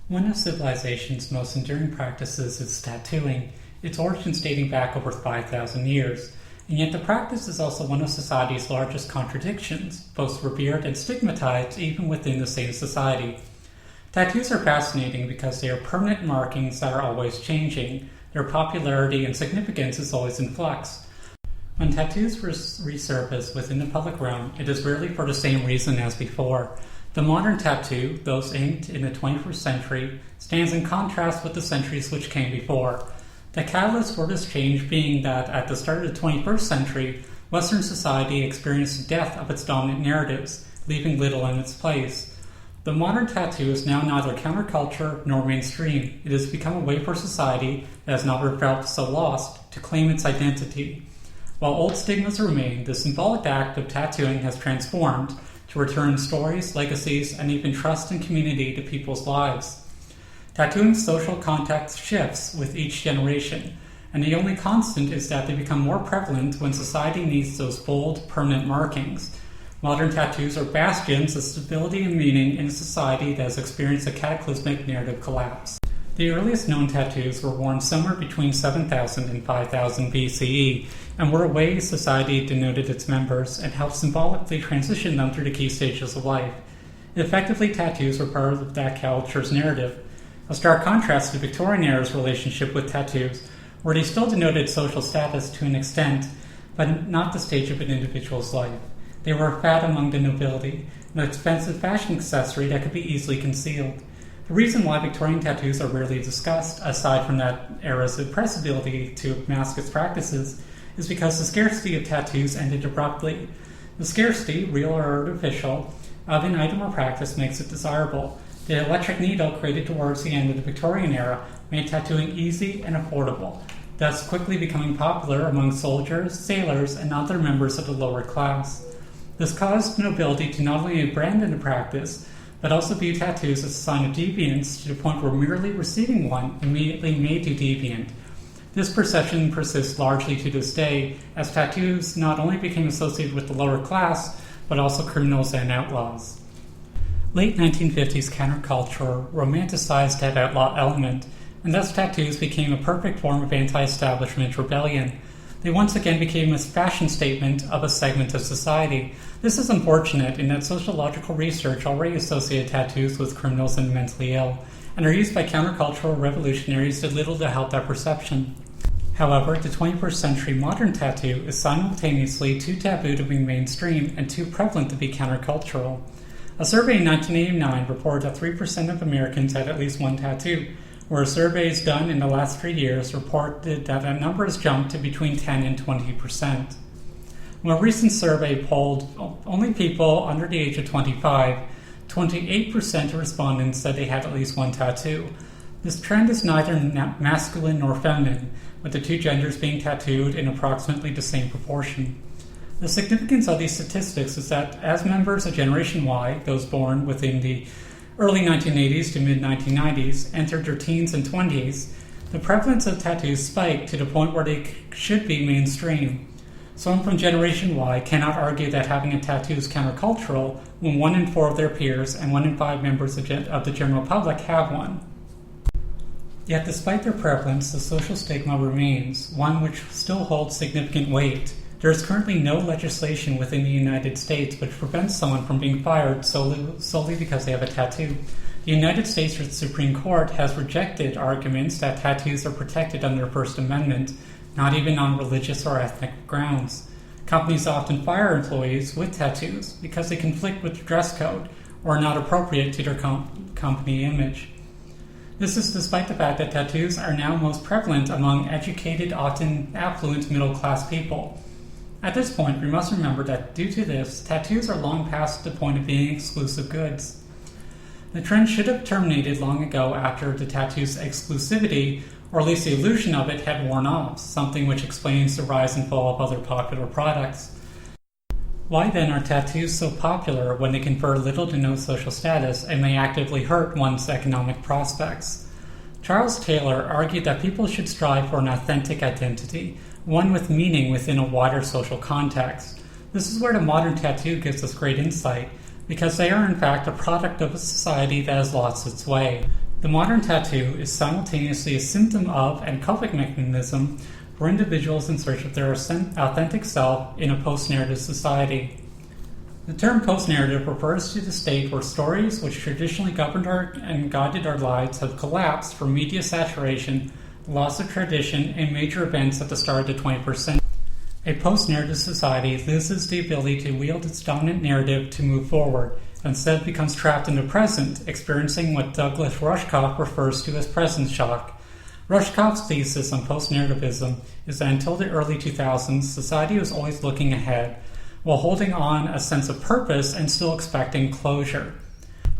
One of civilization's most enduring practices is tattooing, its origins dating back over 5,000 years, and yet the practice is also one of society's largest contradictions, both revered and stigmatized even within the same society. Tattoos are fascinating because they are permanent markings that are always changing. Their popularity and significance is always in flux. When tattoos resurface within the public realm, it is rarely for the same reason as before. The modern tattoo, those inked in the 21st century, stands in contrast with the centuries which came before. The catalyst for this change being that at the start of the 21st century, Western society experienced the death of its dominant narratives, leaving little in its place. The modern tattoo is now neither counterculture nor mainstream. It has become a way for society that has never felt so lost to claim its identity. While old stigmas remain, the symbolic act of tattooing has transformed to return stories, legacies, and even trust and community to people's lives. Tattooing's social context shifts with each generation, and the only constant is that they become more prevalent when society needs those bold, permanent markings. Modern tattoos are bastions of stability and meaning in a society that has experienced a cataclysmic narrative collapse. The earliest known tattoos were worn somewhere between 7,000 and 5,000 BCE, and were a way society denoted its members and helped symbolically transition them through the key stages of life. Effectively, tattoos were part of that culture's narrative. A stark contrast to Victorian era's relationship with tattoos, where they still denoted social status to an extent, but not the stage of an individual's life. They were a fad among the nobility, an expensive fashion accessory that could be easily concealed. The reason why Victorian tattoos are rarely discussed, aside from that era's impressibility to mask its practices, is because the scarcity of tattoos ended abruptly. The scarcity, real or artificial, of an item or practice makes it desirable. The electric needle created towards the end of the Victorian era made tattooing easy and affordable, thus quickly becoming popular among soldiers, sailors, and other members of the lower class. This caused nobility to not only abandon the practice, but also view tattoos as a sign of deviance to the point where merely receiving one immediately made you deviant. This perception persists largely to this day, as tattoos not only became associated with the lower class, but also criminals and outlaws. Late 1950s counterculture romanticized that outlaw element, and thus tattoos became a perfect form of anti-establishment rebellion. They once again became a fashion statement of a segment of society. This is unfortunate in that sociological research already associated tattoos with criminals and mentally ill, and their use by countercultural revolutionaries did little to help that perception. However, the 21st century modern tattoo is simultaneously too taboo to be mainstream and too prevalent to be countercultural. A survey in 1989 reported that 3% of Americans had at least one tattoo, where surveys done in the last 3 years reported that that number has jumped to between 10 and 20%. When a recent survey polled only people under the age of 25, 28% of respondents said they had at least one tattoo. This trend is neither masculine nor feminine, with the two genders being tattooed in approximately the same proportion. The significance of these statistics is that as members of Generation Y, those born within the early 1980s to mid-1990s, entered their teens and 20s, the prevalence of tattoos spiked to the point where they should be mainstream. Someone from Generation Y cannot argue that having a tattoo is countercultural when 1 in 4 of their peers and 1 in 5 members of the general public have one. Yet despite their prevalence, the social stigma remains, one which still holds significant weight. There is currently no legislation within the United States which prevents someone from being fired solely because they have a tattoo. The United States Supreme Court has rejected arguments that tattoos are protected under the First Amendment, not even on religious or ethnic grounds. Companies often fire employees with tattoos because they conflict with the dress code or are not appropriate to their company image. This is despite the fact that tattoos are now most prevalent among educated, often affluent middle-class people. At this point, we must remember that due to this, tattoos are long past the point of being exclusive goods. The trend should have terminated long ago after the tattoo's exclusivity, or at least the illusion of it, had worn off, something which explains the rise and fall of other popular products. Why then are tattoos so popular when they confer little to no social status and may actively hurt one's economic prospects? Charles Taylor argued that people should strive for an authentic identity, one with meaning within a wider social context. This is where the modern tattoo gives us great insight, because they are in fact a product of a society that has lost its way. The modern tattoo is simultaneously a symptom of and coping mechanism for individuals in search of their authentic self in a post-narrative society. The term post-narrative refers to the state where stories which traditionally governed and guided our lives have collapsed from media saturation, loss of tradition, and major events at the start of the 21st century. A post-narrative society loses the ability to wield its dominant narrative to move forward, and instead becomes trapped in the present, experiencing what Douglas Rushkoff refers to as present shock. Rushkoff's thesis on post-narrativism is that until the early 2000s, society was always looking ahead, while holding on a sense of purpose and still expecting closure.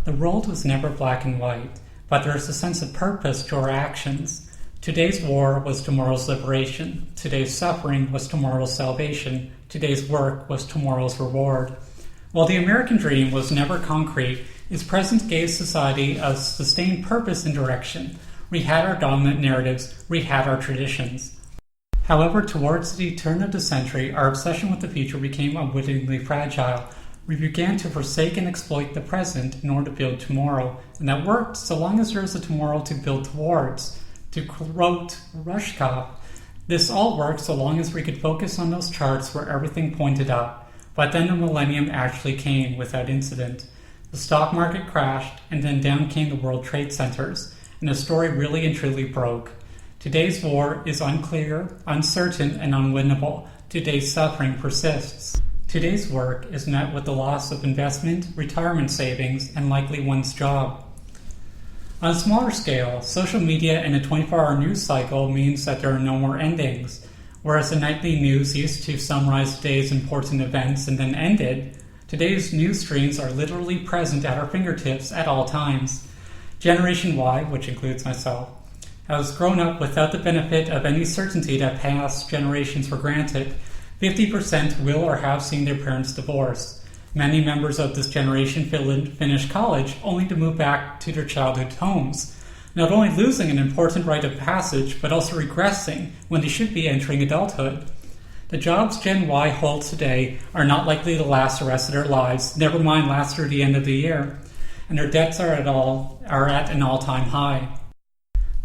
The world was never black and white, but there is a sense of purpose to our actions. Today's war was tomorrow's liberation. Today's suffering was tomorrow's salvation. Today's work was tomorrow's reward. While the American dream was never concrete, its present gave society a sustained purpose and direction. We had our dominant narratives, we had our traditions. However, towards the turn of the century, our obsession with the future became unwittingly fragile. We began to forsake and exploit the present in order to build tomorrow, and that worked so long as there was a tomorrow to build towards. To quote Rushkoff, this all worked so long as we could focus on those charts where everything pointed up. But then the millennium actually came without incident. The stock market crashed, and then down came the World Trade Centers, and the story really and truly broke. Today's war is unclear, uncertain, and unwinnable. Today's suffering persists. Today's work is met with the loss of investment, retirement savings, and likely one's job. On a smaller scale, social media and a 24-hour news cycle means that there are no more endings. Whereas the nightly news used to summarize the day's important events and then ended, today's news streams are literally present at our fingertips at all times. Generation Y, which includes myself, has grown up without the benefit of any certainty that past generations were granted. 50% will or have seen their parents divorce. Many members of this generation finish college only to move back to their childhood homes, not only losing an important rite of passage, but also regressing when they should be entering adulthood. The jobs Gen Y holds today are not likely to last the rest of their lives, never mind last through the end of the year, and their debts are at an all-time high.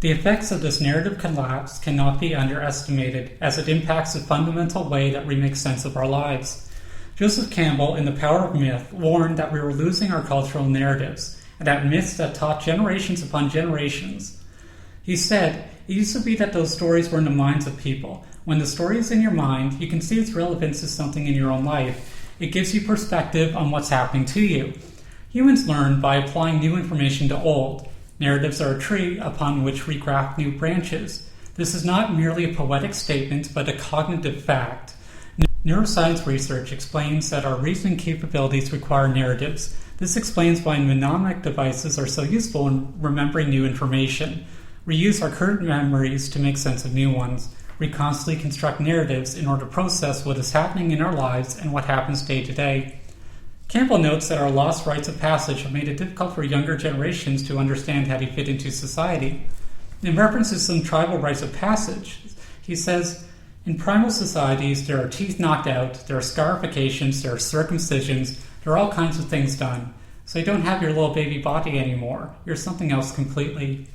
The effects of this narrative collapse cannot be underestimated, as it impacts the fundamental way that we make sense of our lives. Joseph Campbell, in The Power of Myth, warned that we were losing our cultural narratives, and that myths that taught generations upon generations. He said, it used to be that those stories were in the minds of people. When the story is in your mind, you can see its relevance to something in your own life. It gives you perspective on what's happening to you. Humans learn by applying new information to old. Narratives are a tree upon which we graft new branches. This is not merely a poetic statement, but a cognitive fact. Neuroscience research explains that our reasoning capabilities require narratives. This explains why mnemonic devices are so useful in remembering new information. We use our current memories to make sense of new ones. We constantly construct narratives in order to process what is happening in our lives and what happens day to day. Campbell notes that our lost rites of passage have made it difficult for younger generations to understand how to fit into society. In reference to some tribal rites of passage, he says, in primal societies, there are teeth knocked out, there are scarifications, there are circumcisions, there are all kinds of things done. So you don't have your little baby body anymore. You're something else completely.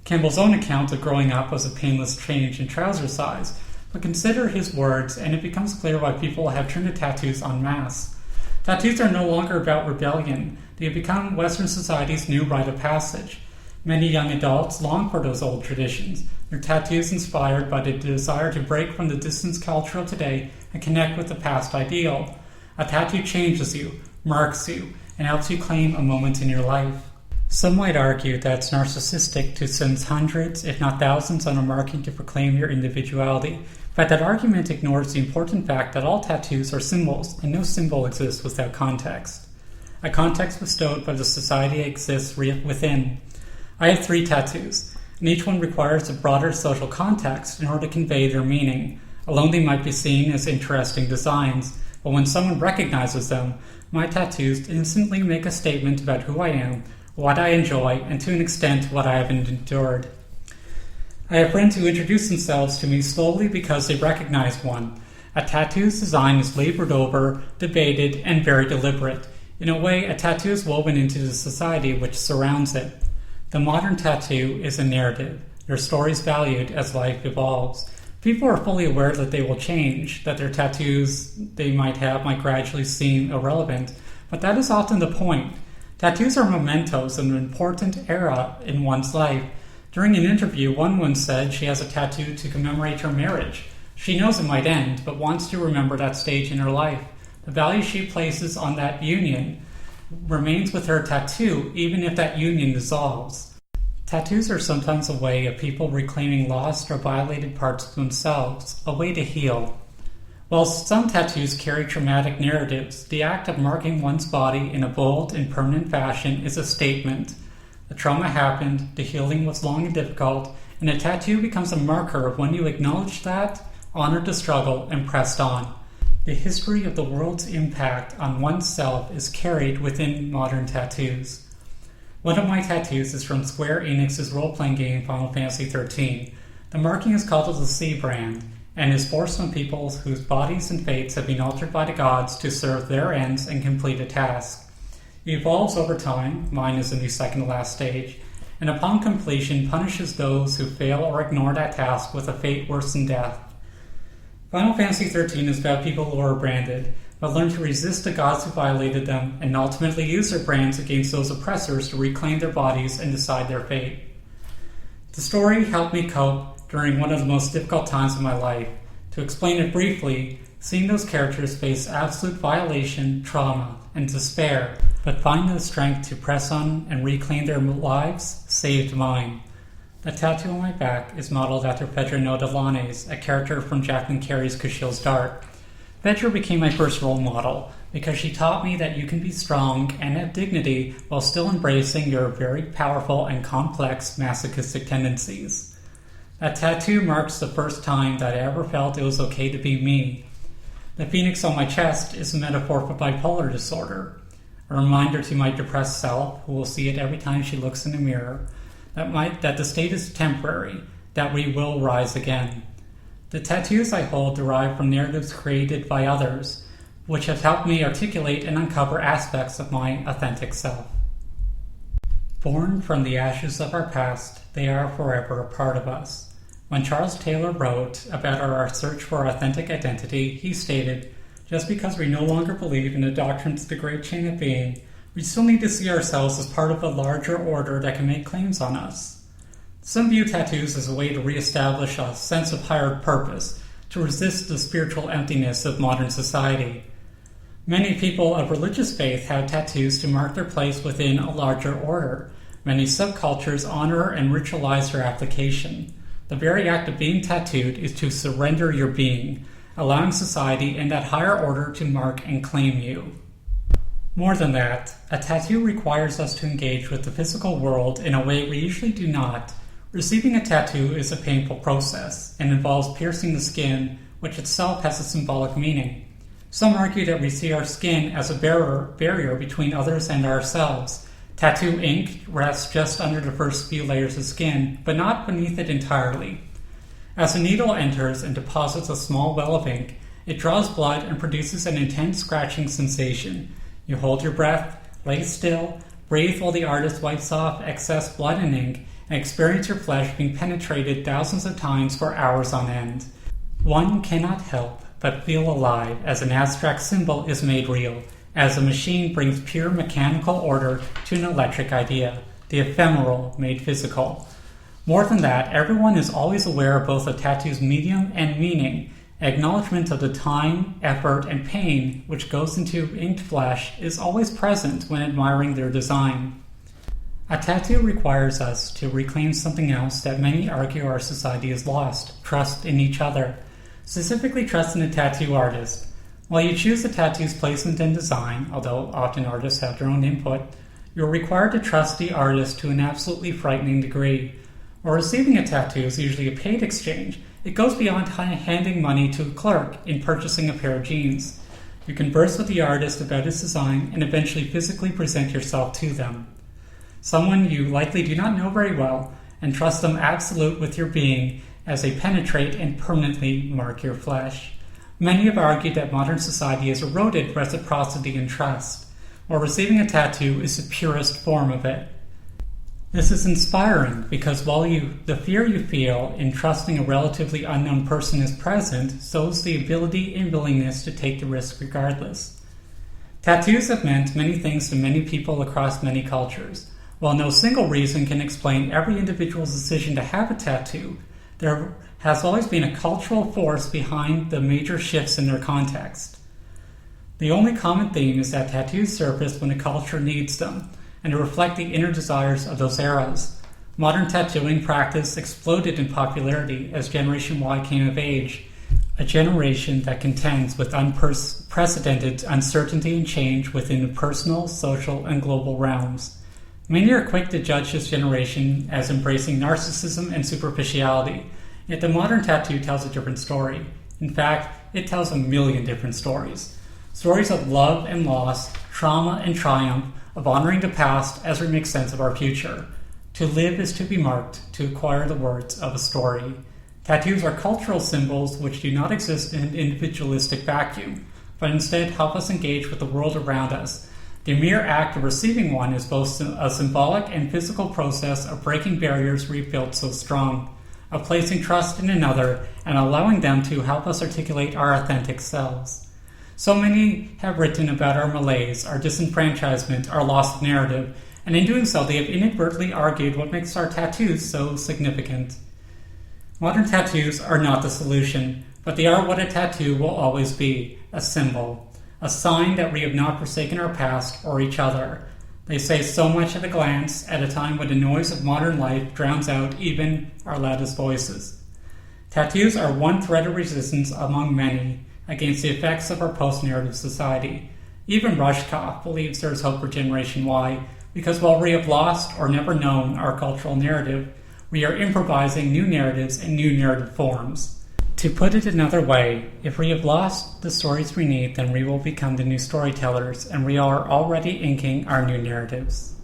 Campbell's own account of growing up was a painless change in trouser size, but consider his words and it becomes clear why people have turned to tattoos en masse. Tattoos are no longer about rebellion. They have become Western society's new rite of passage. Many young adults long for those old traditions. Their tattoos inspired by the desire to break from the distance culture of today and connect with the past ideal. A tattoo changes you, marks you, and helps you claim a moment in your life. Some might argue that it's narcissistic to send hundreds, if not thousands, on a marking to proclaim your individuality, but that argument ignores the important fact that all tattoos are symbols, and no symbol exists without context. A context bestowed by the society exists within. I have 3 tattoos, and each one requires a broader social context in order to convey their meaning. Alone they might be seen as interesting designs, but when someone recognizes them, my tattoos instantly make a statement about who I am, what I enjoy, and to an extent what I have endured. I have friends who introduce themselves to me slowly because they recognize one. A tattoo's design is labored over, debated, and very deliberate. In a way, a tattoo is woven into the society which surrounds it. The modern tattoo is a narrative. Their story is valued as life evolves. People are fully aware that they will change, that their tattoos they might have might gradually seem irrelevant, but that is often the point. Tattoos are mementos of an important era in one's life. During an interview, one woman said she has a tattoo to commemorate her marriage. She knows it might end, but wants to remember that stage in her life. The value she places on that union remains with her tattoo, even if that union dissolves. Tattoos are sometimes a way of people reclaiming lost or violated parts of themselves, a way to heal. While some tattoos carry traumatic narratives, the act of marking one's body in a bold and permanent fashion is a statement. The trauma happened, the healing was long and difficult, and a tattoo becomes a marker of when you acknowledge that, honored the struggle, and pressed on. The history of the world's impact on oneself is carried within modern tattoos. One of my tattoos is from Square Enix's role-playing game Final Fantasy XIII. The marking is called the C brand, and is forced on people whose bodies and fates have been altered by the gods to serve their ends and complete a task. It evolves over time, mine is in the second to last stage, and upon completion punishes those who fail or ignore that task with a fate worse than death. Final Fantasy XIII is about people who are branded, but learn to resist the gods who violated them and ultimately use their brands against those oppressors to reclaim their bodies and decide their fate. The story helped me cope during one of the most difficult times of my life. To explain it briefly, seeing those characters face absolute violation, trauma, and despair, but find the strength to press on and reclaim their lives, saved mine. The tattoo on my back is modeled after Fedra Nodalanes, a character from Jacqueline Carey's Kushiel's Dart. Fedra became my first role model because she taught me that you can be strong and have dignity while still embracing your very powerful and complex masochistic tendencies. That tattoo marks the first time that I ever felt it was okay to be me. The phoenix on my chest is a metaphor for bipolar disorder, a reminder to my depressed self, who will see it every time she looks in the mirror, that the state is temporary, that we will rise again. The tattoos I hold derive from narratives created by others, which have helped me articulate and uncover aspects of my authentic self. Born from the ashes of our past, they are forever a part of us. When Charles Taylor wrote about our search for authentic identity, he stated, "Just because we no longer believe in the doctrines of the great chain of being, we still need to see ourselves as part of a larger order that can make claims on us." Some view tattoos as a way to reestablish a sense of higher purpose, to resist the spiritual emptiness of modern society. Many people of religious faith have tattoos to mark their place within a larger order. Many subcultures honor and ritualize their application. The very act of being tattooed is to surrender your being, allowing society and that higher order to mark and claim you. More than that, a tattoo requires us to engage with the physical world in a way we usually do not. Receiving a tattoo is a painful process and involves piercing the skin, which itself has a symbolic meaning. Some argue that we see our skin as a barrier between others and ourselves. Tattoo ink rests just under the first few layers of skin, but not beneath it entirely. As a needle enters and deposits a small well of ink, it draws blood and produces an intense scratching sensation. You hold your breath, lay still, breathe while the artist wipes off excess blood and ink, and experience your flesh being penetrated thousands of times for hours on end. One cannot help but feel alive as an abstract symbol is made real, as a machine brings pure mechanical order to an electric idea, the ephemeral made physical. More than that, everyone is always aware of both a tattoo's medium and meaning. Acknowledgement of the time, effort, and pain which goes into inked flesh is always present when admiring their design. A tattoo requires us to reclaim something else that many argue our society has lost: trust in each other. Specifically, trust in the tattoo artist. While you choose the tattoo's placement and design, although often artists have their own input, you're required to trust the artist to an absolutely frightening degree. While receiving a tattoo is usually a paid exchange, it goes beyond handing money to a clerk in purchasing a pair of jeans. You converse with the artist about his design and eventually physically present yourself to them. Someone you likely do not know very well, and trust them absolute with your being as they penetrate and permanently mark your flesh. Many have argued that modern society has eroded reciprocity and trust, while receiving a tattoo is the purest form of it. This is inspiring because while the fear you feel in trusting a relatively unknown person is present, so is the ability and willingness to take the risk regardless. Tattoos have meant many things to many people across many cultures. While no single reason can explain every individual's decision to have a tattoo, there has always been a cultural force behind the major shifts in their context. The only common theme is that tattoos surface when a culture needs them, and to reflect the inner desires of those eras. Modern tattooing practice exploded in popularity as Generation Y came of age, a generation that contends with unprecedented uncertainty and change within the personal, social, and global realms. Many are quick to judge this generation as embracing narcissism and superficiality, yet the modern tattoo tells a different story. In fact, it tells a million different stories. Stories of love and loss, trauma and triumph, of honoring the past as we make sense of our future. To live is to be marked, to acquire the words of a story. Tattoos are cultural symbols which do not exist in an individualistic vacuum, but instead help us engage with the world around us. The mere act of receiving one is both a symbolic and physical process of breaking barriers we've built so strong, of placing trust in another and allowing them to help us articulate our authentic selves. So many have written about our malaise, our disenfranchisement, our loss of narrative, and in doing so they have inadvertently argued what makes our tattoos so significant. Modern tattoos are not the solution, but they are what a tattoo will always be, a symbol, a sign that we have not forsaken our past or each other. They say so much at a glance, at a time when the noise of modern life drowns out even our loudest voices. Tattoos are one thread of resistance among many, against the effects of our post-narrative society. Even Rushkoff believes there is hope for Generation Y, because while we have lost or never known our cultural narrative, we are improvising new narratives and new narrative forms. To put it another way, if we have lost the stories we need, then we will become the new storytellers, and we are already inking our new narratives.